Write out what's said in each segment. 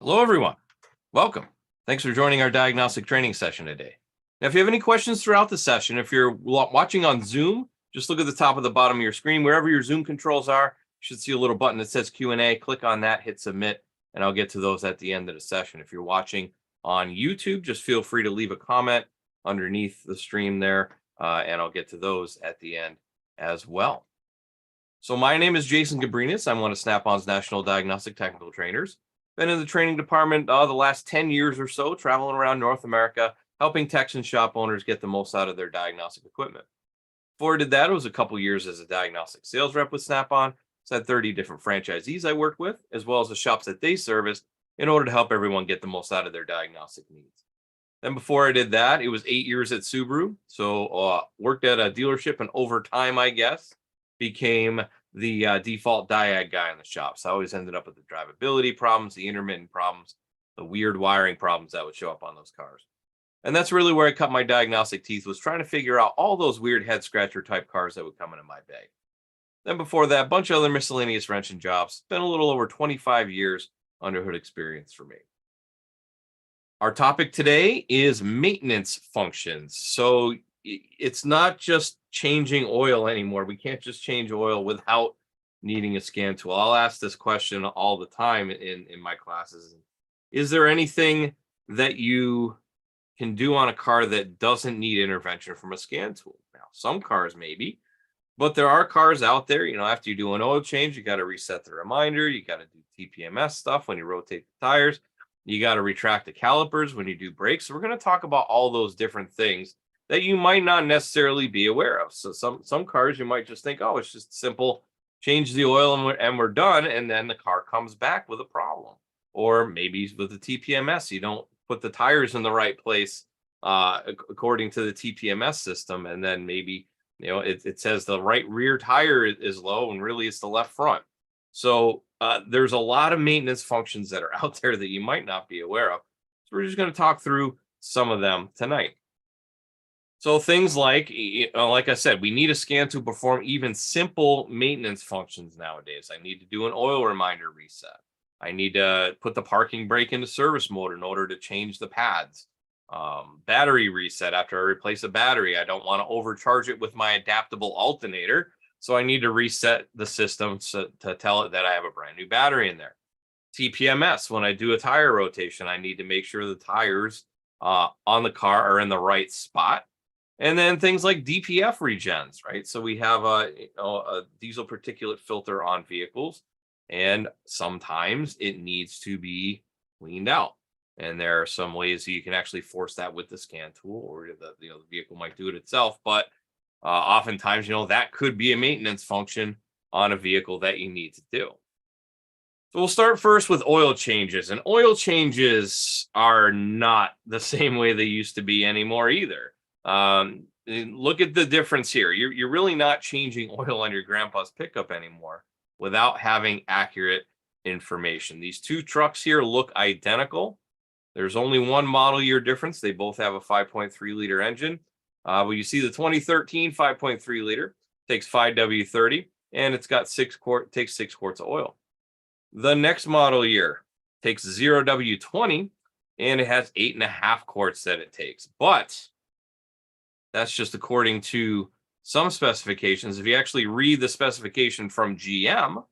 Hello, everyone. Welcome. Thanks for joining our diagnostic training session today. Now, if you have any questions throughout the session, if you're watching on Zoom, just look at the top of the bottom of your screen. Wherever your Zoom controls are, you should see a little button that says Q&A. Click on that, hit submit, and I'll get to those at the end of the session. If you're watching on YouTube, just feel free to leave a comment underneath the stream there, and I'll get to those at the end as well. So my name is Jason Gabrinas. I'm one of Snap-on's National Diagnostic Technical Trainers. Been in the training department the last 10 years or so, traveling around North America, helping techs and shop owners get the most out of their diagnostic equipment. Before I did that, it was a couple years as a diagnostic sales rep with Snap-on. So I had 30 different franchisees I worked with, as well as the shops that they serviced, in order to help everyone get the most out of their diagnostic needs. Then before I did that, it was 8 years at Subaru. So worked at a dealership, and over time, I guess, became the default diag guy in the shop. So I always ended up with the drivability problems, the intermittent problems, the weird wiring problems that would show up on those cars. And that's really where I cut my diagnostic teeth, was trying to figure out all those weird head scratcher type cars that would come into my bag. Then before that, a bunch of other miscellaneous wrenching jobs. Been a little over 25 years under hood experience for me. Our topic today is maintenance functions. So it's not just changing oil anymore. We can't just change oil without needing a scan tool. I'll ask this question all the time in my classes. Is there anything that you can do on a car that doesn't need intervention from a scan tool? Now, some cars maybe, but there are cars out there, after you do an oil change, you got to reset the reminder. You got to do TPMS stuff when you rotate the tires. You got to retract the calipers when you do brakes. So we're going to talk about all those different things that you might not necessarily be aware of. So some cars you might just think, oh, it's just simple, change the oil and we're done, and then the car comes back with a problem. Or maybe with the TPMS, you don't put the tires in the right place according to the TPMS system, and then maybe it says the right rear tire is low, and really it's the left front. So there's a lot of maintenance functions that are out there that you might not be aware of. So we're just going to talk through some of them tonight. So things like I said, we need a scan to perform even simple maintenance functions nowadays. I need to do an oil reminder reset. I need to put the parking brake into service mode in order to change the pads. Battery reset after I replace a battery. I don't want to overcharge it with my adaptable alternator, so I need to reset the system to tell it that I have a brand new battery in there. TPMS, when I do a tire rotation, I need to make sure the tires on the car are in the right spot. And then things like DPF regens, right? So we have a diesel particulate filter on vehicles, and sometimes it needs to be cleaned out. And there are some ways you can actually force that with the scan tool, or the vehicle might do it itself. But oftentimes, that could be a maintenance function on a vehicle that you need to do. So we'll start first with oil changes, and oil changes are not the same way they used to be anymore either. Look at the difference here. You're really not changing oil on your grandpa's pickup anymore without having accurate information. These two trucks here look identical. There's only one model year difference. They both have a 5.3 liter engine. Well, you see the 2013 5.3 liter takes 5W30, and it's got 6 quarts of oil. The next model year takes 0W20, and it has 8.5 quarts that it takes. But that's just according to some specifications. If you actually read the specification from GM,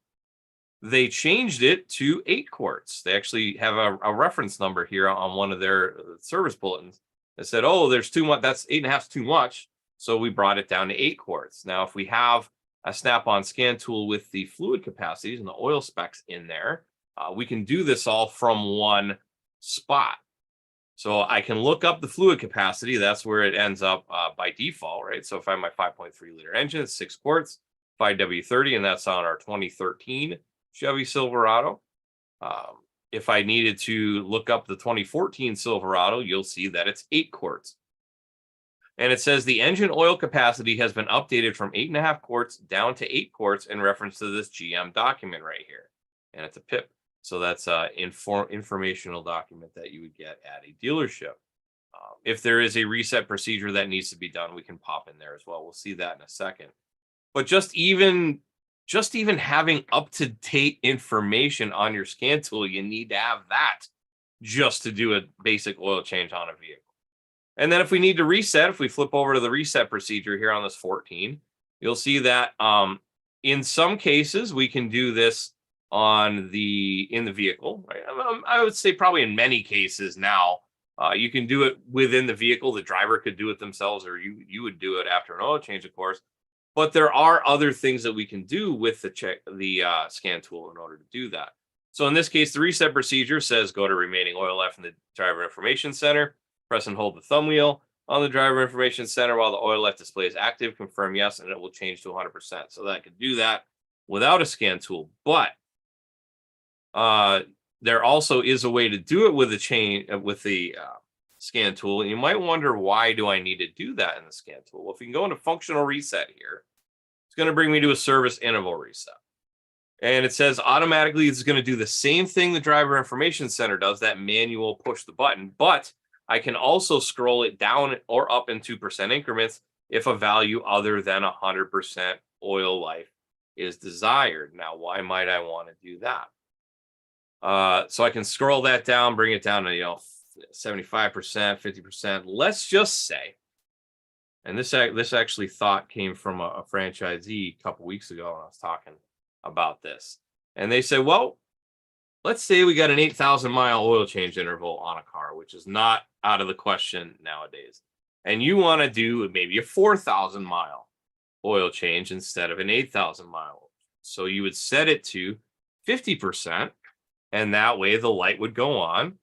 they changed it to 8 quarts. They actually have a reference number here on one of their service bulletins that said, oh, there's too much. That's 8.5 is too much. So we brought it down to 8 quarts. Now, if we have a Snap-on scan tool with the fluid capacities and the oil specs in there, we can do this all from one spot. So I can look up the fluid capacity. That's where it ends up by default, right? So if I have my 5.3 liter engine, it's 6 quarts, 5W30, and that's on our 2013 Chevy Silverado. If I needed to look up the 2014 Silverado, you'll see that it's 8 quarts. And it says the engine oil capacity has been updated from 8.5 quarts down to 8 quarts in reference to this GM document right here. And it's a PIP. So that's an informational document that you would get at a dealership. If there is a reset procedure that needs to be done, we can pop in there as well. We'll see that in a second. But just even having up-to-date information on your scan tool, you need to have that just to do a basic oil change on a vehicle. And then if we need to reset, if we flip over to the reset procedure here on this 14, you'll see that in some cases we can do this in the vehicle. Right? I would say probably in many cases now, you can do it within the vehicle. The driver could do it themselves, or you would do it after an oil change, of course. But there are other things that we can do with the scan tool in order to do that. So in this case, the reset procedure says go to remaining oil left in the driver information center, press and hold the thumb wheel on the driver information center while the oil left display is active, confirm yes, and it will change to 100%. So that I can do that without a scan tool. But there also is a way to do it with the scan tool. And you might wonder, why do I need to do that in the scan tool? Well, if you can go into functional reset here, it's going to bring me to a service interval reset. And it says automatically it's going to do the same thing the driver information center does, that manual push the button, but I can also scroll it down or up in 2% increments if a value other than 100% oil life is desired. Now, why might I want to do that? So I can scroll that down, bring it down to 75%, 50%. Let's just say, and this actually thought came from a franchisee a couple weeks ago when I was talking about this, and they said, well, let's say we got an 8,000 mile oil change interval on a car, which is not out of the question nowadays, and you want to do maybe a 4,000 mile oil change instead of an 8,000 mile. So you would set it to 50%, and that way the light would go on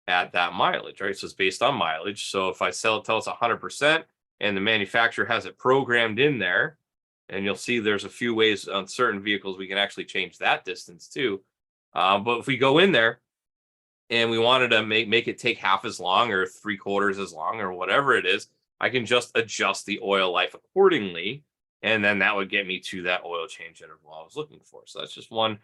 at that mileage, right? So it's based on mileage. So if I tell it's 100% and the manufacturer has it programmed in there, and you'll see there's a few ways on certain vehicles we can actually change that distance too. But if we go in there and we wanted to make it take half as long or 3/4 as long or whatever it is, I can just adjust the oil life accordingly. And then that would get me to that oil change interval I was looking for. So that's just one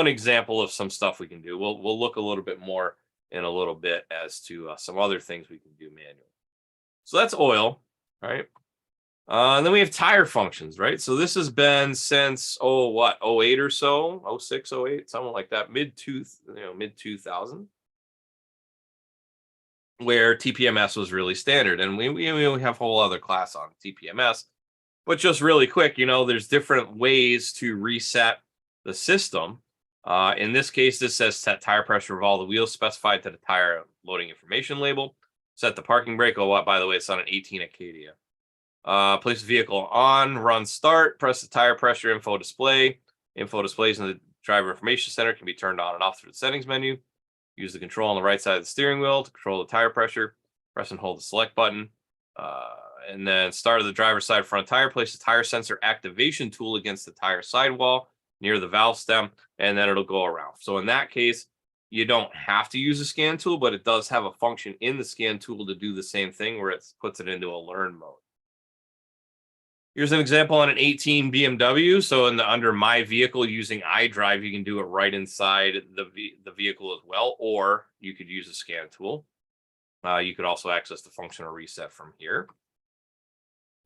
example of some stuff we can do. We'll look a little bit more in a little bit as to some other things we can do manually. So that's oil, right? And then we have tire functions, right? So this has been since 08 or so, 06, 08, something like that, mid 2000, where TPMS was really standard. And we have a whole other class on TPMS. But just really quick, there's different ways to reset the system. In this case, this says set tire pressure of all the wheels specified to the tire loading information label. Set the parking brake. Oh, by the way, it's on an 18 Acadia. Place the vehicle on, run start, press the tire pressure info display. Info displays in the driver information center can be turned on and off through the settings menu. Use the control on the right side of the steering wheel to control the tire pressure. Press and hold the select button. And then start of the driver's side front tire. Place the tire sensor activation tool against the tire sidewall near the valve stem, and then it'll go around. So in that case, you don't have to use a scan tool, but it does have a function in the scan tool to do the same thing where it puts it into a learn mode. Here's an example on an 18 BMW. So under my vehicle using iDrive, you can do it right inside the vehicle as well, or you could use a scan tool. You could also access the functional reset from here.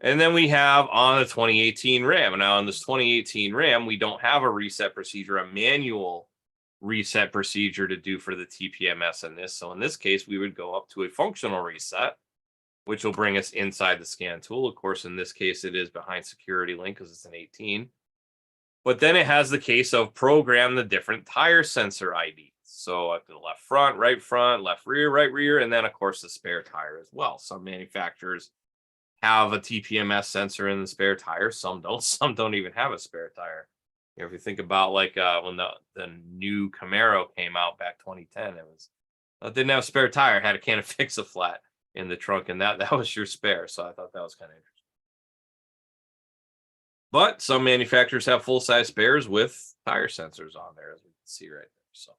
And then we have on the 2018 Ram. Now on this 2018 Ram, we don't have a reset procedure, a manual reset procedure to do for the TPMS in this. So in this case, we would go up to a functional reset, which will bring us inside the scan tool. Of course, in this case, it is behind security link because it's an 18. But then it has the case of program the different tire sensor IDs. So at the left front, left rear, right rear, and then of course the spare tire as well. Some manufacturers have a TPMS sensor in the spare tire. Some don't. Some don't even have a spare tire. If you think about when the new Camaro came out back 2010, it didn't have a spare tire, had a can of Fix-A-Flat in the trunk, and that was your spare. So I thought that was kind of interesting. But some manufacturers have full-size spares with tire sensors on there, as we can see right there. So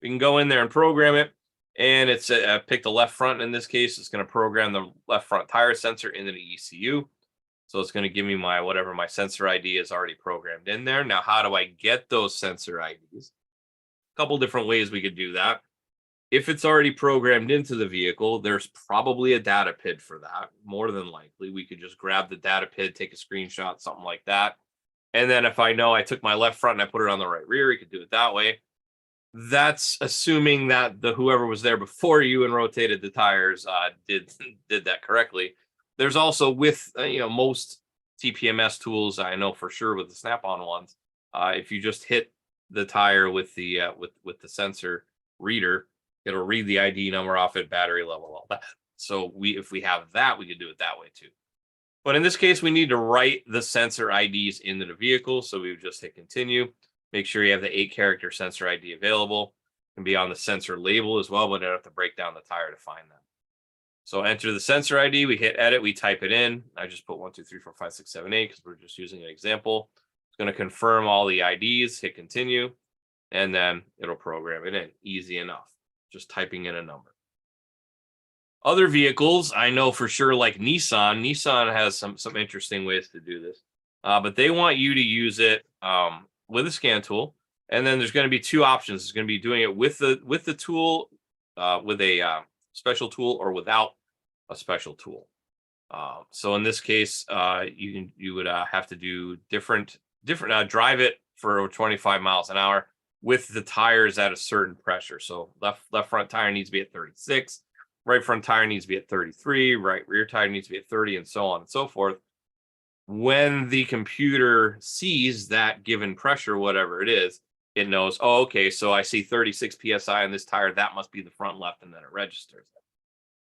we can go in there and program it. And it's pick the left front. In this case, it's going to program the left front tire sensor into the ECU. So it's going to give me whatever my sensor ID is already programmed in there. Now, how do I get those sensor IDs? A couple different ways we could do that. If it's already programmed into the vehicle, there's probably a data PID for that. More than likely, we could just grab the data PID, take a screenshot, something like that. And then if I know I took my left front and I put it on the right rear, you could do it that way. That's assuming that whoever was there before you and rotated the tires did that correctly. There's also with most TPMS tools, I know for sure with the Snap-on ones, if you just hit the tire with the with the sensor reader, it'll read the ID number off it, battery level, all that. So if we have that, we could do it that way too. But in this case, we need to write the sensor IDs into the vehicle. So we would just hit continue. Make sure you have the 8-character sensor ID available. It can be on the sensor label as well, but I don't have to break down the tire to find that. So enter the sensor ID. We hit edit. We type it in. I just put 1, 2, 3, 4, 5, 6, 7, 8 because we're just using an example. It's going to confirm all the IDs. Hit continue, and then it'll program it in. Easy enough. Just typing in a number. Other vehicles, I know for sure, like Nissan. Nissan has some interesting ways to do this, but they want you to use it with a scan tool. And then there's going to be 2 options. It's going to be doing it with the tool, with a special tool, or without a special tool. So in this case, you would have to do different drive it for 25 miles an hour with the tires at a certain pressure. So left front tire needs to be at 36. Right front tire needs to be at 33, right rear tire needs to be at 30, and so on and so forth. When the computer sees that given pressure, whatever it is, it knows, oh, okay, so I see 36 PSI on this tire. That must be the front left, and then it registers it.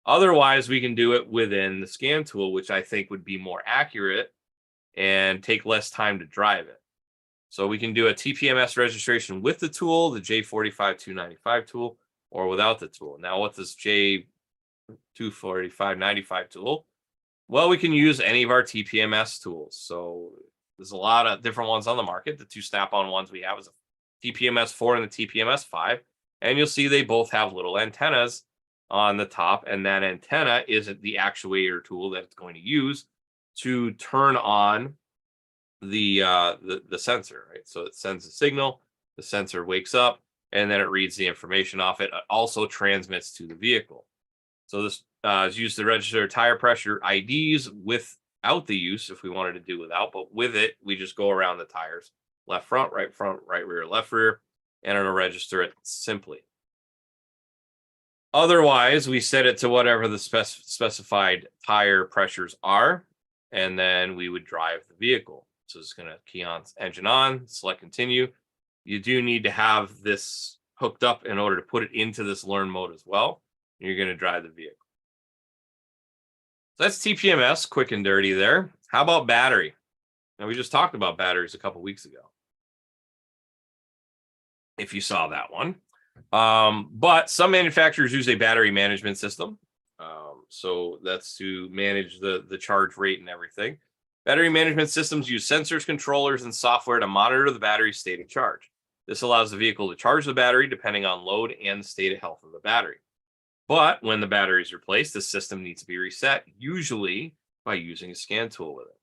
Otherwise, we can do it within the scan tool, which I think would be more accurate and take less time to drive it. So we can do a TPMS registration with the tool, the J45295 tool, or without the tool. Now, what does J24595 tool? Well, we can use any of our TPMS tools. So there's a lot of different ones on the market. The 2 Snap-on ones we have is a TPMS 4 and the TPMS 5. And you'll see they both have little antennas on the top. And that antenna is the actuator tool that it's going to use to turn on the sensor, right? So it sends a signal, the sensor wakes up, and then it reads the information off it. It also transmits to the vehicle. So this is used to register tire pressure IDs without the use, if we wanted to do without, but with it, we just go around the tires, left front, right rear, left rear, and it'll register it simply. Otherwise, we set it to whatever the specified tire pressures are, and then we would drive the vehicle. So it's going to key on engine on, select continue. You do need to have this hooked up in order to put it into this learn mode as well. You're going to drive the vehicle. So that's TPMS, quick and dirty there. How about battery? Now, we just talked about batteries a couple weeks ago, if you saw that one. But some manufacturers use a battery management system. So that's to manage the charge rate and everything. Battery management systems use sensors, controllers, and software to monitor the battery's state of charge. This allows the vehicle to charge the battery depending on load and the state of health of the battery. But when the battery is replaced, the system needs to be reset, usually by using a scan tool with it.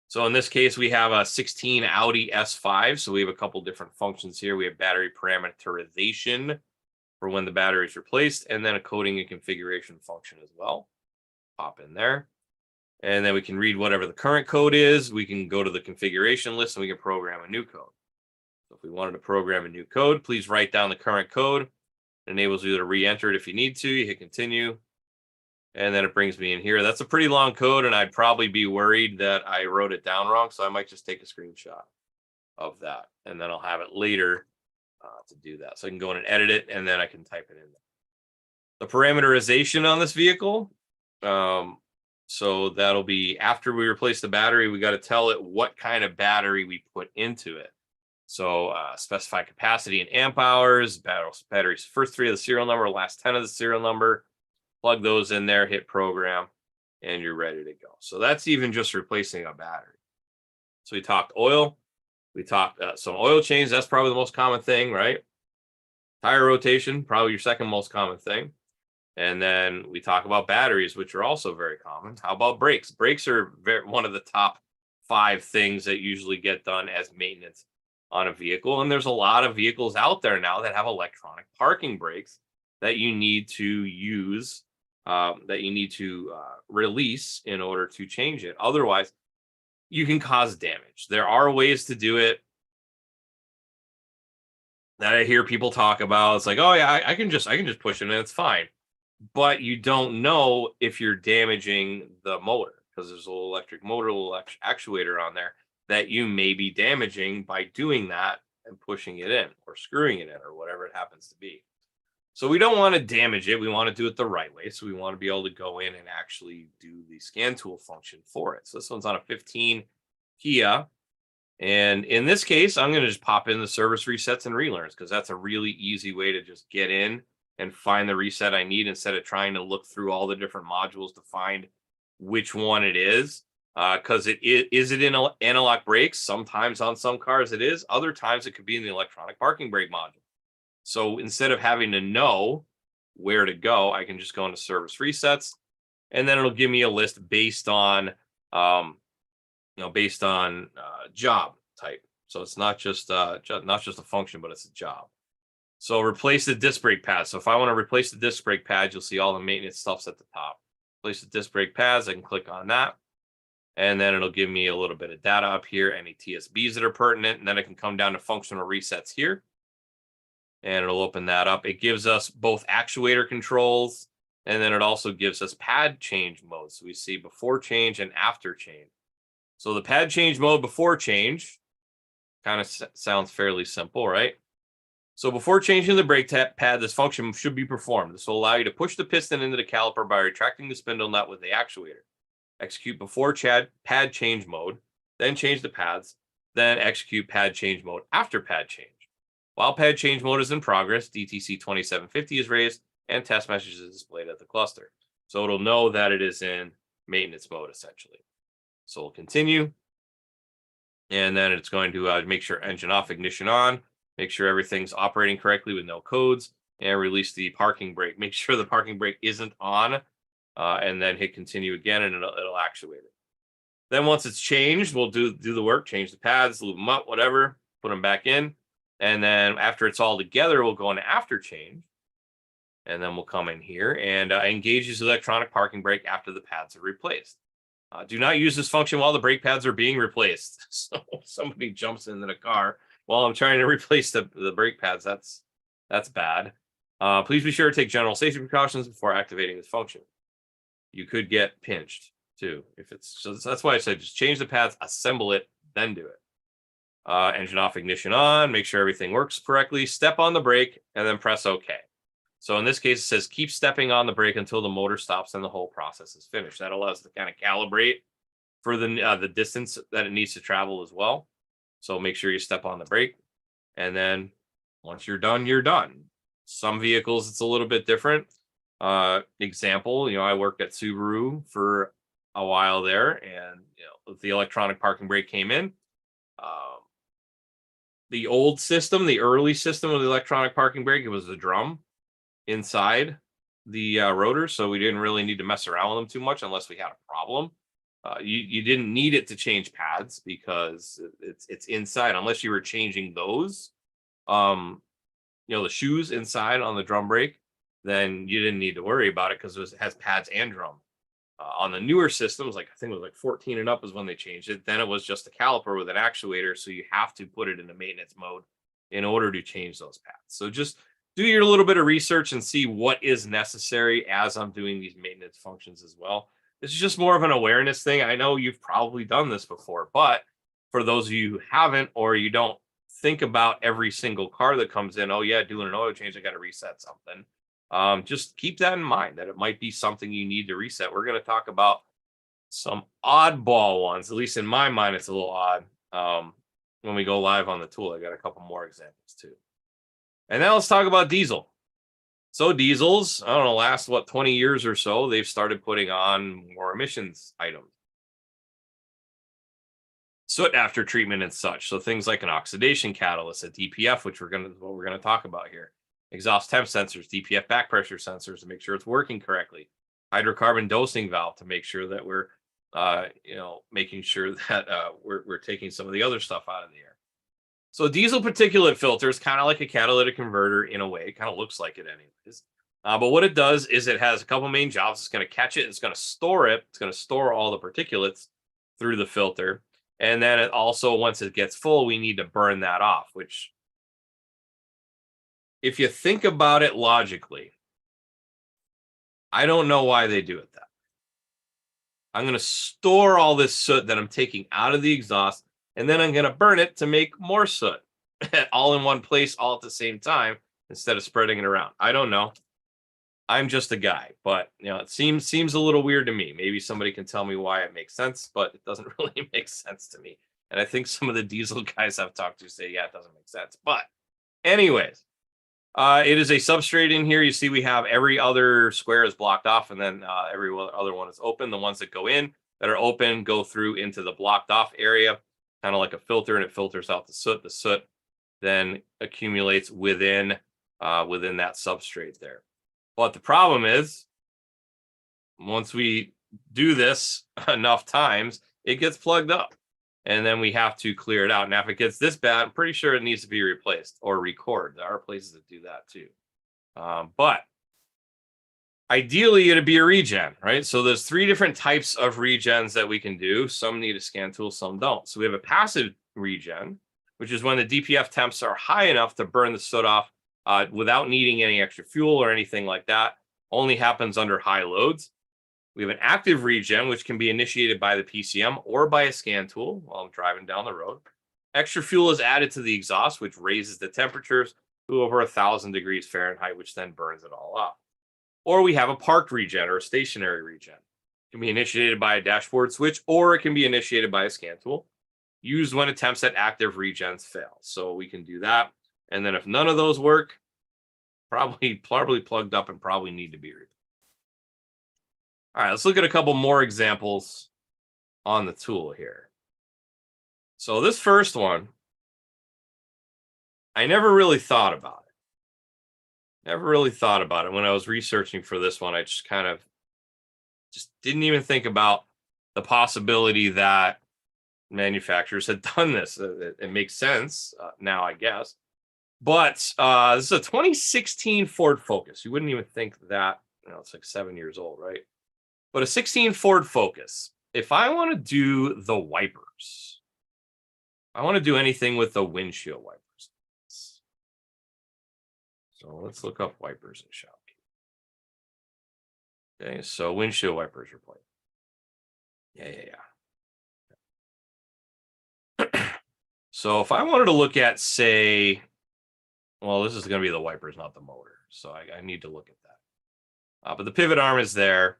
So in this case, we have a 16 Audi S5. So we have a couple different functions here. We have battery parameterization for when the battery is replaced, and then a coding and configuration function as well. Pop in there. And then we can read whatever the current code is. We can go to the configuration list and we can program a new code. So if we wanted to program a new code, please write down the current code. It enables you to re-enter it if you need to. You hit continue. And then it brings me in here. That's a pretty long code, and I'd probably be worried that I wrote it down wrong. So I might just take a screenshot of that, and then I'll have it later to do that. So I can go in and edit it, and then I can type it in there. The parameterization on this vehicle. So that'll be after we replace the battery, we got to tell it what kind of battery we put into it. So specify capacity in amp hours, battery's first 3 of the serial number, last 10 of the serial number, plug those in there, hit program, and you're ready to go. So that's even just replacing a battery. So we talked oil, we talked some oil change. That's probably the most common thing, right? Tire rotation, probably your second most common thing. And then we talk about batteries, which are also very common. How about brakes? Brakes are one of the top 5 things that usually get done as maintenance on a vehicle. And there's a lot of vehicles out there now that have electronic parking brakes that you need to use, that you need to release in order to change it. Otherwise, you can cause damage. There are ways to do it that I hear people talk about. It's like, oh yeah, I can just push it and it's fine. But you don't know if you're damaging the motor because there's a little electric motor, a little actuator on there that you may be damaging by doing that and pushing it in or screwing it in or whatever it happens to be. So we don't want to damage it. We want to do it the right way. So we want to be able to go in and actually do the scan tool function for it. So this one's on a 15 Kia. And in this case, I'm going to just pop in the service resets and relearns because that's a really easy way to just get in and find the reset I need instead of trying to look through all the different modules to find which one it is. Because is it in analog brakes? Sometimes on some cars it is. Other times it could be in the electronic parking brake module. So instead of having to know where to go, I can just go into service resets, and then it'll give me a list based on job type. So it's not just a function, but it's a job. So replace the disc brake pads. So if I want to replace the disc brake pads, you'll see all the maintenance stuff's at the top. Replace the disc brake pads. I can click on that, and then it'll give me a little bit of data up here, any TSBs that are pertinent, and then I can come down to functional resets here, and it'll open that up. It gives us both actuator controls, and then it also gives us pad change mode. So we see before change and after change. So the pad change mode before change kind of sounds fairly simple, right? So before changing the brake pad, this function should be performed. This will allow you to push the piston into the caliper by retracting the spindle nut with the actuator. Execute before pad change mode, then change the pads, then execute pad change mode after pad change. While pad change mode is in progress, DTC 2750 is raised and test message is displayed at the cluster. So it'll know that it is in maintenance mode essentially. So we'll continue. And then it's going to make sure engine off, ignition on, make sure everything's operating correctly with no codes, and release the parking brake. Make sure the parking brake isn't on, and then hit continue again, and it'll actuate it. Then once it's changed, we'll do the work, change the pads, lube them up, whatever, put them back in. And then after it's all together, we'll go into after change. And then we'll come in here and engage the electronic parking brake after the pads are replaced. Do not use this function while the brake pads are being replaced. So somebody jumps into the car while I'm trying to replace the brake pads. That's bad. Please be sure to take general safety precautions before activating this function. You could get pinched too so that's why I said just change the pads, assemble it, then do it. Engine off, ignition on, make sure everything works correctly, step on the brake, and then press OK. So in this case, it says keep stepping on the brake until the motor stops and the whole process is finished. That allows us to kind of calibrate for the distance that it needs to travel as well. So make sure you step on the brake, and then once you're done, you're done. Some vehicles, it's a little bit different. Example, I worked at Subaru for a while there, and the electronic parking brake came in. The old system, the early system of the electronic parking brake, it was a drum inside the rotor, so we didn't really need to mess around with them too much unless we had a problem. You didn't need it to change pads because it's inside, unless you were changing those the shoes inside on the drum brake, then you didn't need to worry about it because it has pads and drum. On the newer systems, I think it was like 14 and up is when they changed it. Then it was just a caliper with an actuator, so you have to put it into maintenance mode in order to change those pads. So just do your little bit of research and see what is necessary as I'm doing these maintenance functions as well. This is just more of an awareness thing. I know you've probably done this before, but for those of you who haven't, or you don't think about every single car that comes in, oh yeah, doing an oil change, I got to reset something. Just keep that in mind that it might be something you need to reset. We're going to talk about some oddball ones, at least in my mind, it's a little odd. When we go live on the tool, I got a couple more examples too. And now let's talk about diesel. So diesels, I don't know, last 20 years or so, they've started putting on more emissions items. Soot after treatment and such. So things like an oxidation catalyst, a DPF, which we're going to talk about here. Exhaust temp sensors, DPF back pressure sensors to make sure it's working correctly. Hydrocarbon dosing valve to make sure that we're making sure that we're taking some of the other stuff out of the air. So diesel particulate filter is kind of like a catalytic converter in a way. It kind of looks like it anyways. But what it does is it has a couple main jobs. It's going to catch it. It's going to store it. It's going to store all the particulates through the filter. And then it also, once it gets full, we need to burn that off, which if you think about it logically, I don't know why they do it that way. I'm going to store all this soot that I'm taking out of the exhaust, and then I'm going to burn it to make more soot all in one place, all at the same time, instead of spreading it around. I don't know. I'm just a guy, but it seems a little weird to me. Maybe somebody can tell me why it makes sense, but it doesn't really make sense to me. And I think some of the diesel guys I've talked to say, yeah, it doesn't make sense. But anyways, it is a substrate in here. You see we have every other square is blocked off, and then every other one is open. The ones that go in that are open go through into the blocked off area, kind of like a filter, and it filters out the soot. The soot then accumulates within that substrate there. But the problem is, once we do this enough times, it gets plugged up, and then we have to clear it out. Now, if it gets this bad, I'm pretty sure it needs to be replaced or record. There are places that do that too. But ideally, it'd be a regen, right? So there's 3 different types of regens that we can do. Some need a scan tool, some don't. So we have a passive regen, which is when the DPF temps are high enough to burn the soot off without needing any extra fuel or anything like that. Only happens under high loads. We have an active regen, which can be initiated by the PCM or by a scan tool while I'm driving down the road. Extra fuel is added to the exhaust, which raises the temperatures to over 1,000 degrees Fahrenheit, which then burns it all off. Or we have a parked regen or a stationary regen. It can be initiated by a dashboard switch, or it can be initiated by a scan tool, used when attempts at active regens fail. So we can do that. And then if none of those work, probably plugged up and probably need to be replaced. All right, let's look at a couple more examples on the tool here. So this first one, I never really thought about it. Never really thought about it when I was researching for this one. I just didn't even think about the possibility that manufacturers had done this. It makes sense now, I guess. But this is a 2016 Ford Focus. You wouldn't even think that, it's like 7 years old, right? But a 16 Ford Focus. If I want to do the wipers, I want to do anything with the windshield wipers. So let's look up wipers in Shopkeep. Okay, so windshield wipers replaced. Yeah. So if I wanted to look at, say, well, this is going to be the wipers, not the motor. So I need to look at that. But the pivot arm is there.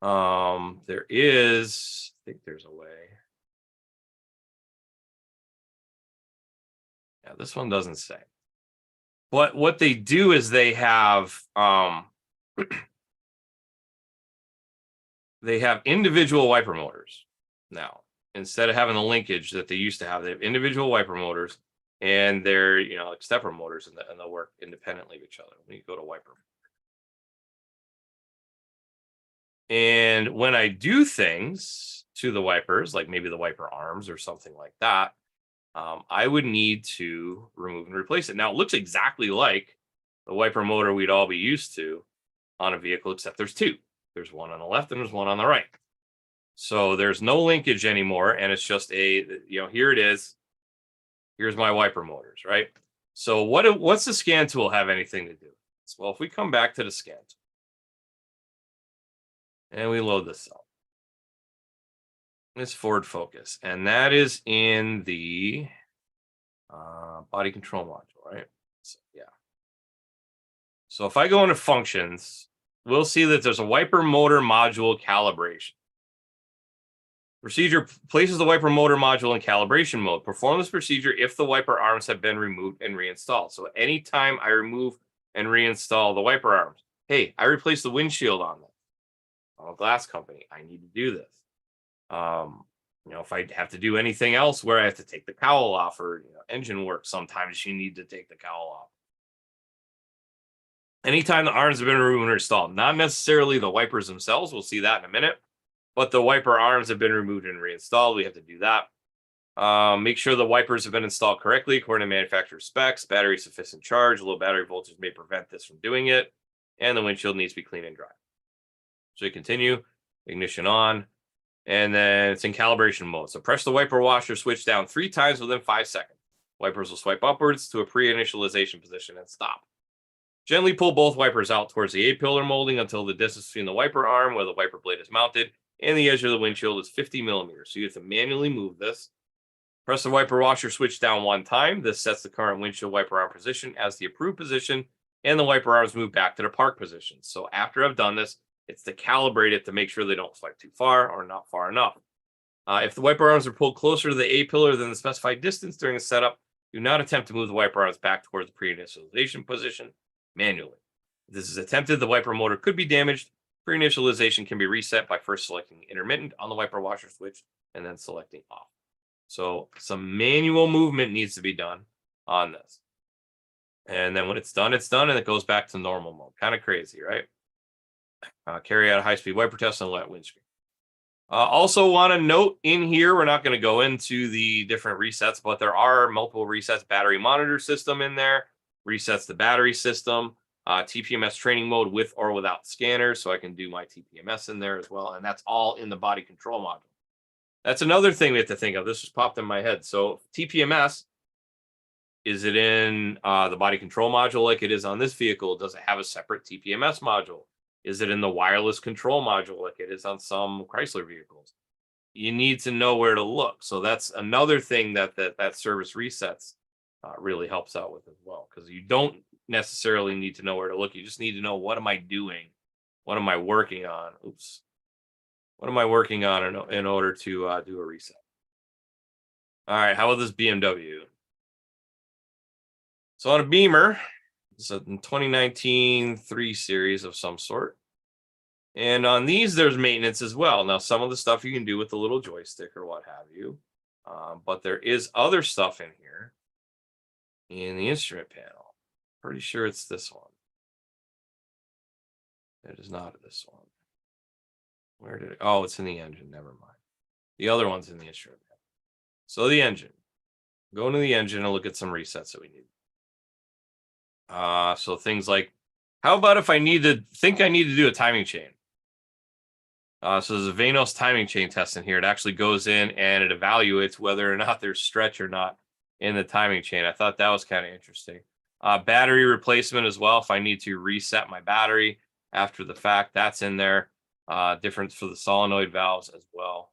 There is, I think there's a way. Yeah, this one doesn't say. But what they do is they have they have individual wiper motors now. Instead of having the linkage that they used to have, they have individual wiper motors, and they're like stepper motors, and they'll work independently of each other. When you go to wiper. And when I do things to the wipers, like maybe the wiper arms or something like that, I would need to remove and replace it. Now, it looks exactly like the wiper motor we'd all be used to on a vehicle, except there's 2. There's one on the left and there's one on the right. So there's no linkage anymore, and it's just here it is. Here's my wiper motors, right? So what's the scan tool have anything to do with this? Well, if we come back to the scan tool, and we load this up. It's Ford Focus, and that is in the body control module, right? So, yeah. So if I go into functions, we'll see that there's a wiper motor module calibration. Procedure places the wiper motor module in calibration mode. Perform this procedure if the wiper arms have been removed and reinstalled. So anytime I remove and reinstall the wiper arms, hey, I replaced the windshield on them. I'm a glass company. I need to do this. If I have to do anything else where I have to take the cowl off or engine work, sometimes you need to take the cowl off. Anytime the arms have been removed and installed, not necessarily the wipers themselves. We'll see that in a minute. But the wiper arms have been removed and reinstalled. We have to do that. Make sure the wipers have been installed correctly according to manufacturer specs. Battery sufficient charge. Low battery voltage may prevent this from doing it. And the windshield needs to be clean and dry. So you continue, ignition on, and then it's in calibration mode. So press the wiper washer switch down 3 times within 5 seconds. Wipers will swipe upwards to a pre-initialization position and stop. Gently pull both wipers out towards the A-pillar molding until the distance between the wiper arm where the wiper blade is mounted and the edge of the windshield is 50 millimeters. So you have to manually move this. Press the wiper washer switch down one time. This sets the current windshield wiper arm position as the approved position, and the wiper arms move back to the park position. So after I've done this, it's to calibrate it to make sure they don't swipe too far or not far enough. If the wiper arms are pulled closer to the A-pillar than the specified distance during the setup, do not attempt to move the wiper arms back towards the pre-initialization position manually. If this is attempted, the wiper motor could be damaged. Pre-initialization can be reset by first selecting intermittent on the wiper washer switch and then selecting off. So some manual movement needs to be done on this. And then when it's done, and it goes back to normal mode. Kind of crazy, right? Carry out a high-speed wiper test on wet windscreen. Also want to note in here, we're not going to go into the different resets, but there are multiple resets. Battery monitor system in there, resets the battery system, TPMS training mode with or without scanners. So I can do my TPMS in there as well. And that's all in the body control module. That's another thing we have to think of. This just popped in my head. So TPMS, is it in the body control module like it is on this vehicle? Does it have a separate TPMS module? Is it in the wireless control module like it is on some Chrysler vehicles? You need to know where to look. So that's another thing that service resets really helps out with as well, because you don't necessarily need to know where to look. You just need to know, what am I doing? What am I working on? Oops. What am I working on in order to do a reset? All right, how about this BMW? So on a Beamer, it's a 2019 3 Series of some sort. And on these, there's maintenance as well. Now, some of the stuff you can do with the little joystick or what have you. But there is other stuff in here in the instrument panel. Pretty sure it's this one. It is not this one. Where did it? Oh, it's in the engine. Never mind. The other one's in the instrument panel. So the engine. Go into the engine and look at some resets that we need. So things like, how about if I need to do a timing chain? So there's a Vanos timing chain test in here. It actually goes in and it evaluates whether or not there's stretch or not in the timing chain. I thought that was kind of interesting. Battery replacement as well. If I need to reset my battery after the fact, that's in there. Difference for the solenoid valves as well.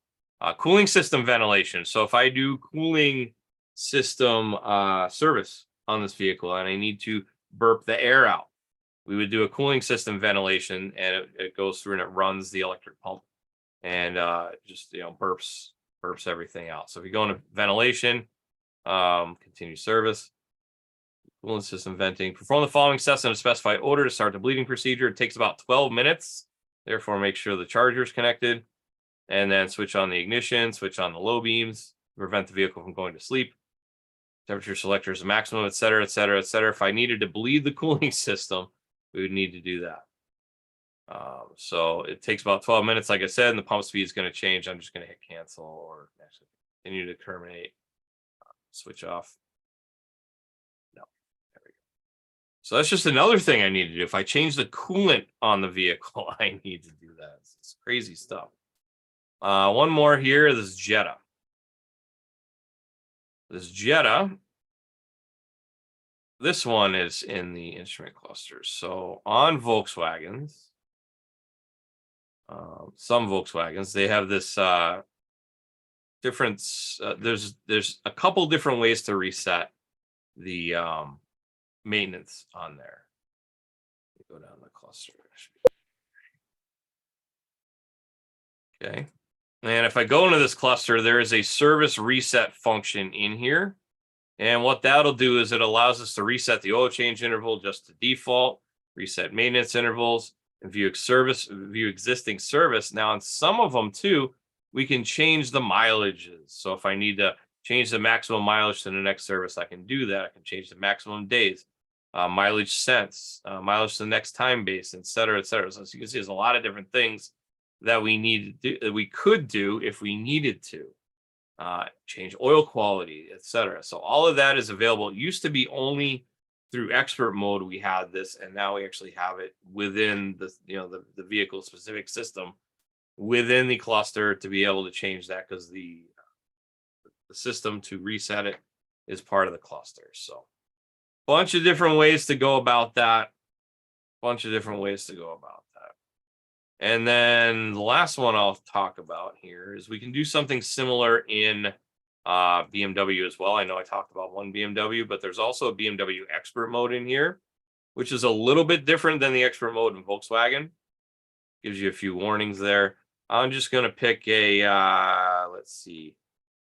Cooling system ventilation. So if I do cooling system service on this vehicle and I need to burp the air out, we would do a cooling system ventilation, and it goes through and it runs the electric pump and just burps everything out. So if you go into ventilation, continue service, cooling system venting, perform the following steps in a specified order to start the bleeding procedure. It takes about 12 minutes. Therefore, make sure the charger is connected, and then switch on the ignition, switch on the low beams, prevent the vehicle from going to sleep. Temperature selector is the maximum, et cetera, et cetera, et cetera. If I needed to bleed the cooling system, we would need to do that. So it takes about 12 minutes, like I said, and the pump speed is going to change. I'm just going to hit cancel, or actually continue to terminate, switch off. No, there we go. So that's just another thing I need to do. If I change the coolant on the vehicle, I need to do that. It's crazy stuff. One more here, this Jetta. This one is in the instrument clusters. So on Volkswagens, some Volkswagens, they have this difference. There's a couple different ways to reset the maintenance on there. Go down the cluster. Okay. And if I go into this cluster, there is a service reset function in here. And what that'll do is it allows us to reset the oil change interval just to default, reset maintenance intervals, and view existing service. Now, on some of them too, we can change the mileages. So if I need to change the maximum mileage to the next service, I can do that. I can change the maximum days, mileage cents, mileage to the next time base, et cetera, et cetera. So as you can see, there's a lot of different things that we need to do, that we could do if we needed to. Change oil quality, etc. So all of that is available. It used to be only through Expert Mode we had this, and now we actually have it within the the vehicle specific system within the cluster to be able to change that, because the system to reset it is part of the cluster. So bunch of different ways to go about that. bunch of different ways to go about that. And then the last one I'll talk about here is we can do something similar in BMW as well. I know I talked about one BMW, but there's also a BMW Expert Mode in here, which is a little bit different than the Expert Mode in Volkswagen. Gives you a few warnings there. I'm just going to pick a, let's see,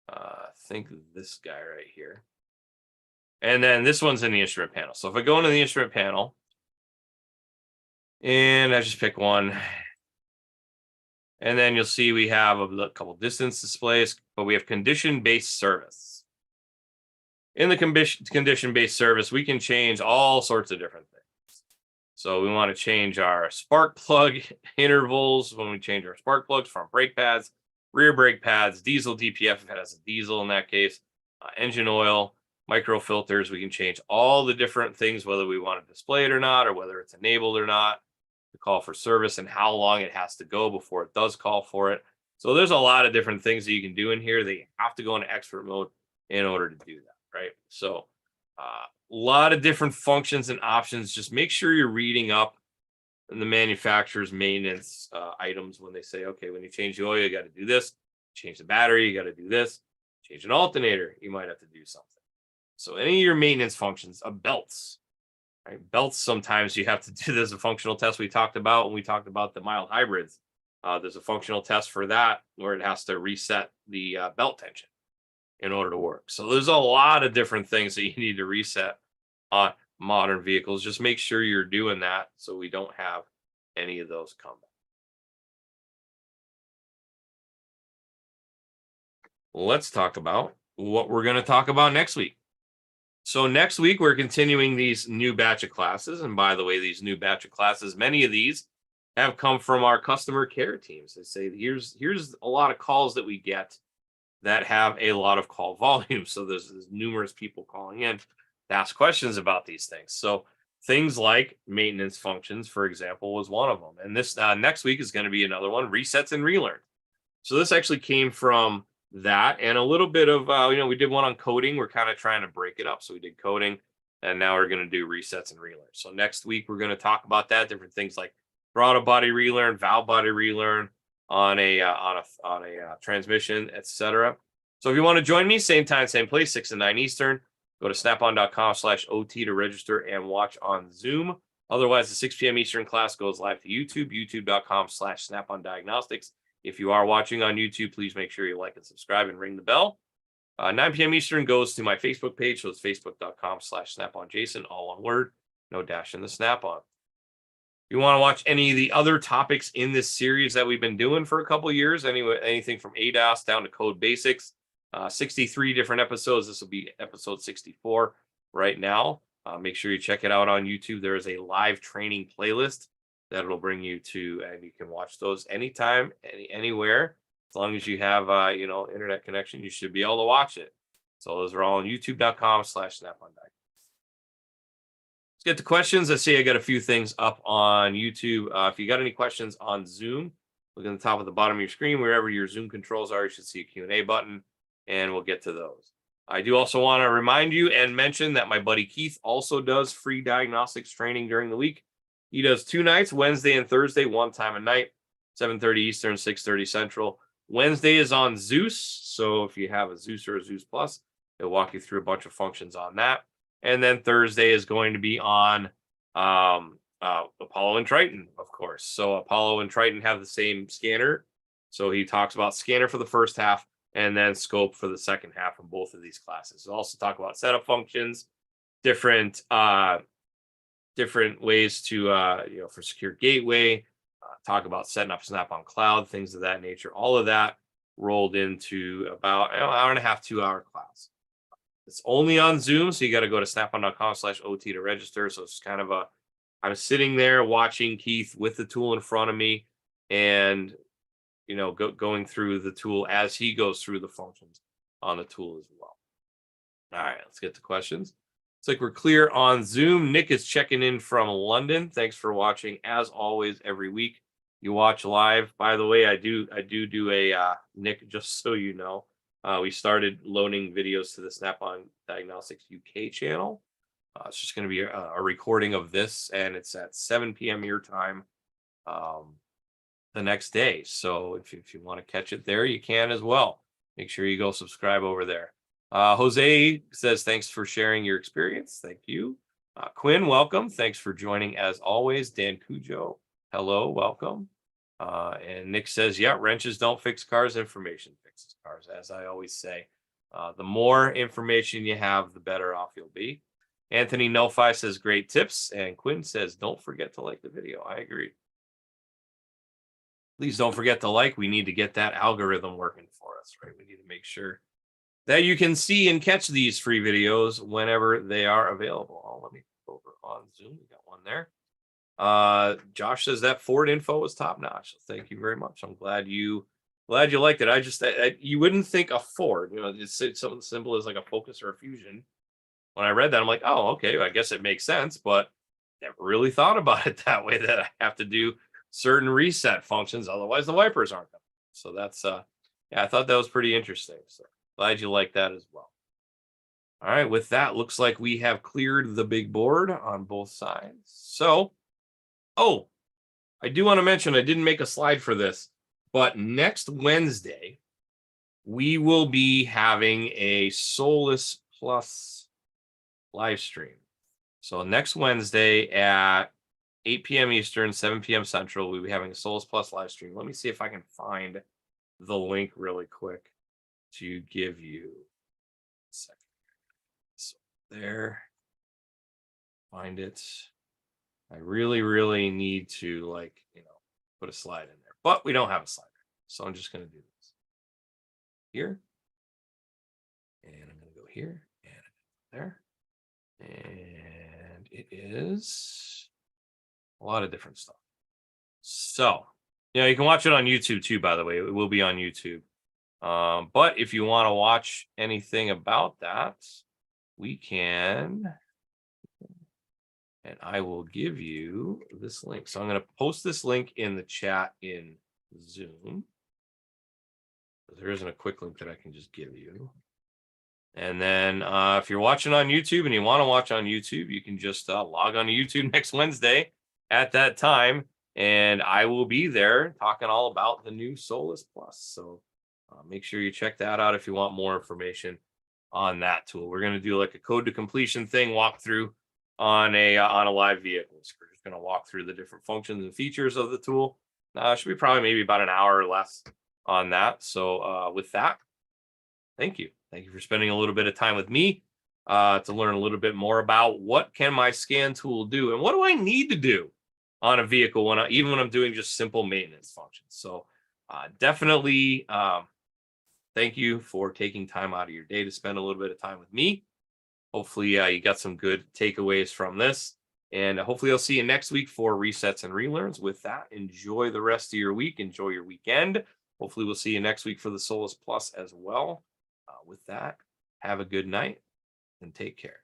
I think this guy right here. And then this one's in the instrument panel. So if I go into the instrument panel and I just pick one, and then you'll see we have a couple distance displays, but we have condition-based service. In the condition-based service, we can change all sorts of different things. So we want to change our spark plug intervals when we change our spark plugs, front brake pads, rear brake pads, diesel DPF if it has a diesel in that case, engine oil, micro filters. We can change all the different things, whether we want to display it or not, or whether it's enabled or not, to call for service, and how long it has to go before it does call for it. So there's a lot of different things that you can do in here that you have to go into expert mode in order to do that, right? So a lot of different functions and options. Just make sure you're reading up the manufacturer's maintenance items when they say, okay, when you change the oil, you got to do this. Change the battery, you got to do this. Change an alternator, you might have to do something. So any of your maintenance functions, belts, right? Belts, sometimes you have to do. There's a functional test we talked about when we talked about the mild hybrids. There's a functional test for that where it has to reset the belt tension in order to work. So there's a lot of different things that you need to reset on modern vehicles. Just make sure you're doing that so we don't have any of those come back. Let's talk about what we're going to talk about next week. So next week, we're continuing these new batch of classes. And by the way, these new batch of classes, many of these have come from our customer care teams. They say, here's a lot of calls that we get that have a lot of call volume. So there's numerous people calling in to ask questions about these things. So things like maintenance functions, for example, was one of them. And this next week is going to be another one, resets and relearn. So this actually came from that and a little bit of, we did one on coding. We're kind of trying to break it up. So we did coding, and now we're going to do resets and relearn. So next week, we're going to talk about that, different things like throttle body relearn, valve body relearn on a transmission, etc. So if you want to join me, same time, same place, 6 to 9 Eastern, go to snapon.com/OT to register and watch on Zoom. Otherwise, the 6 p.m. Eastern class goes live to YouTube, youtube.com/Snap-on Diagnostics. If you are watching on YouTube, please make sure you like and subscribe and ring the bell. 9 p.m. Eastern goes to my Facebook page. So it's facebook.com/SnapOnJason, all one word, no dash in the Snap-on. If you want to watch any of the other topics in this series that we've been doing for a couple of years, anything from ADAS down to code basics, 63 different episodes. This will be episode 64 right now. Make sure you check it out on YouTube. There is a live training playlist that it'll bring you to, and you can watch those anytime, anywhere. As long as you have, internet connection, you should be able to watch it. So those are all on youtube.com/Snap-on. Let's get to questions. I see I got a few things up on YouTube. If you got any questions on Zoom, look at the top of the bottom of your screen, wherever your Zoom controls are, you should see a Q&A button, and we'll get to those. I do also want to remind you and mention that my buddy Keith also does free diagnostics training during the week. He does 2 nights, Wednesday and Thursday, one time a night, 7:30 Eastern, 6:30 Central. Wednesday is on Zeus. So if you have a Zeus or a Zeus Plus, it'll walk you through a bunch of functions on that. And then Thursday is going to be on Apollo and Triton, of course. So Apollo and Triton have the same scanner. So he talks about scanner for the first half and then scope for the second half of both of these classes. We'll also talk about setup functions, different ways to, for secure gateway, talk about setting up Snap-on Cloud, things of that nature. All of that rolled into about an hour and a half, 2-hour class. It's only on Zoom, so you got to go to snapon.com/OT to register. So it's kind of I'm sitting there watching Keith with the tool in front of me and, going through the tool as he goes through the functions on the tool as well. All right, let's get to questions. It's like we're clear on Zoom. Nick is checking in from London. Thanks for watching. As always, every week you watch live. By the way, I do a Nick, just so you know, we started loading videos to the Snap-on Diagnostics UK channel. It's just going to be a recording of this, and it's at 7 p.m. your time the next day. So if you want to catch it there, you can as well. Make sure you go subscribe over there. Jose says, thanks for sharing your experience. Thank you. Quinn, welcome. Thanks for joining as always. Dan Cujo, hello, welcome. And Nick says, yeah, wrenches don't fix cars, information fixes cars. As I always say, the more information you have, the better off you'll be. Anthony Nofi says, great tips. And Quinn says, don't forget to like the video. I agree. Please don't forget to like. We need to get that algorithm working for us, right? We need to make sure that you can see and catch these free videos whenever they are available. Oh, let me go over on Zoom. We got one there. Josh says that Ford info was top notch. So thank you very much. I'm glad you liked it. You wouldn't think a Ford, it's something simple as like a Focus or a Fusion. When I read that, I'm like, oh, okay, I guess it makes sense, but never really thought about it that way, that I have to do certain reset functions, otherwise the wipers aren't coming. So that's yeah, I thought that was pretty interesting. So glad you like that as well. All right, with that, looks like we have cleared the big board on both sides. So, oh, I do want to mention, I didn't make a slide for this, but next Wednesday, we will be having a Solus Plus live stream. So next Wednesday at 8 p.m. Eastern, 7 p.m. Central, we'll be having a Solus Plus live stream. Let me see if I can find the link really quick to give you a second. So there, find it. I really need to put a slide in there, but we don't have a slide. So I'm just going to do this here. And I'm going to go here and there. And it is a lot of different stuff. So, you can watch it on YouTube too, by the way. It will be on YouTube. But if you want to watch anything about that, we can. And I will give you this link. So I'm going to post this link in the chat in Zoom. There isn't a quick link that I can just give you. And then if you're watching on YouTube and you want to watch on YouTube, you can just log on to YouTube next Wednesday at that time. And I will be there talking all about the new Solus Plus. So make sure you check that out if you want more information on that tool. We're going to do like a code to completion thing, walkthrough on a live vehicle. So we're just going to walk through the different functions and features of the tool. Should be probably maybe about an hour or less on that. So with that, thank you. Thank you for spending a little bit of time with me to learn a little bit more about what can my scan tool do and what do I need to do on a vehicle even when I'm doing just simple maintenance functions. So definitely thank you for taking time out of your day to spend a little bit of time with me. Hopefully you got some good takeaways from this, and hopefully I'll see you next week for resets and relearns. With that, enjoy the rest of your week. Enjoy your weekend. Hopefully we'll see you next week for the Solus Plus as well. With that, have a good night and take care.